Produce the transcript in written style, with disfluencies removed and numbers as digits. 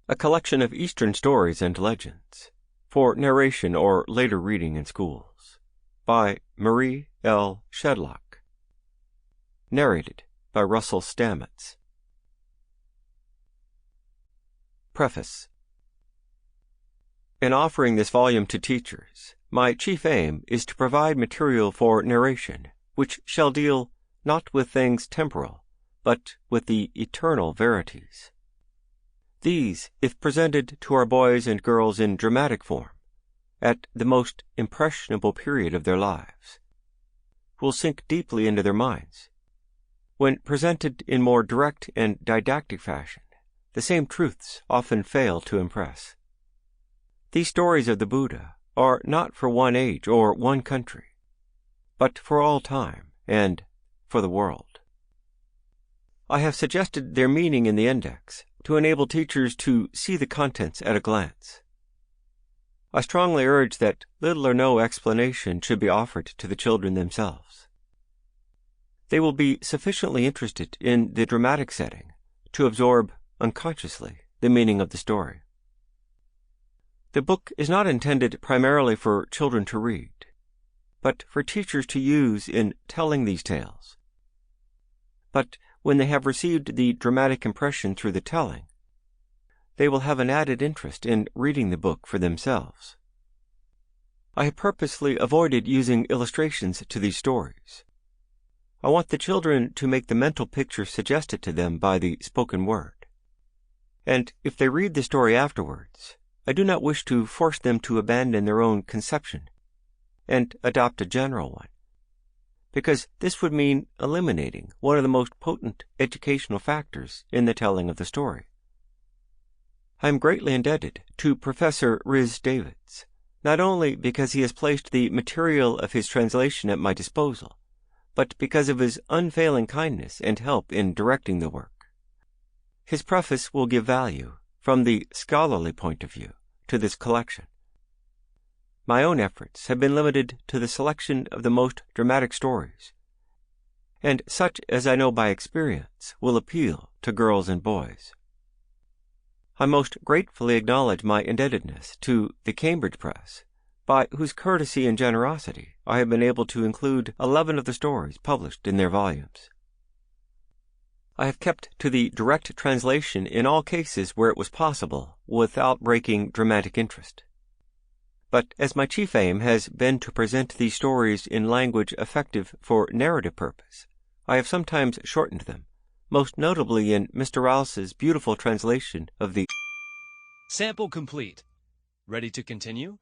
a collection of Eastern stories and legends, for narration or later reading in schools, by Marie L. Shedlock. Narrated by Russell Stamets. Preface. In offering this volume to teachers, my chief aim is to provide material for narration which shall deal not with things temporal, but with the eternal verities. These, if presented to our boys and girls in dramatic form, at the most impressionable period of their lives, will sink deeply into their minds. When presented in more direct and didactic fashion, the same truths often fail to impress. These stories of the Buddha are not for one age or one country, but for all time and for the world. I have suggested their meaning in the index to enable teachers to see the contents at a glance. I strongly urge that little or no explanation should be offered to the children themselves. They will be sufficiently interested in the dramatic setting to absorb unconsciously the meaning of the story. The book is not intended primarily for children to read, but for teachers to use in telling these tales. But when they have received the dramatic impression through the telling, they will have an added interest in reading the book for themselves. I have purposely avoided using illustrations to these stories. I want the children to make the mental picture suggested to them by the spoken word. And if they read the story afterwards, I do not wish to force them to abandon their own conception and adopt a general one, because this would mean eliminating one of the most potent educational factors in the telling of the story. I am greatly indebted to Professor Rhys Davids, not only because he has placed the material of his translation at my disposal, but because of his unfailing kindness and help in directing the work. His preface will give value, from the scholarly point of view, to this collection. My own efforts have been limited to the selection of the most dramatic stories, and such as I know by experience will appeal to girls and boys. I most gratefully acknowledge my indebtedness to the Cambridge Press, by whose courtesy and generosity I have been able to include 11 of the stories published in their volumes. I have kept to the direct translation in all cases where it was possible without breaking dramatic interest. But as my chief aim has been to present these stories in language effective for narrative purpose, I have sometimes shortened them, most notably in Mr. Rouse's beautiful translation of the Sample complete. Ready to continue?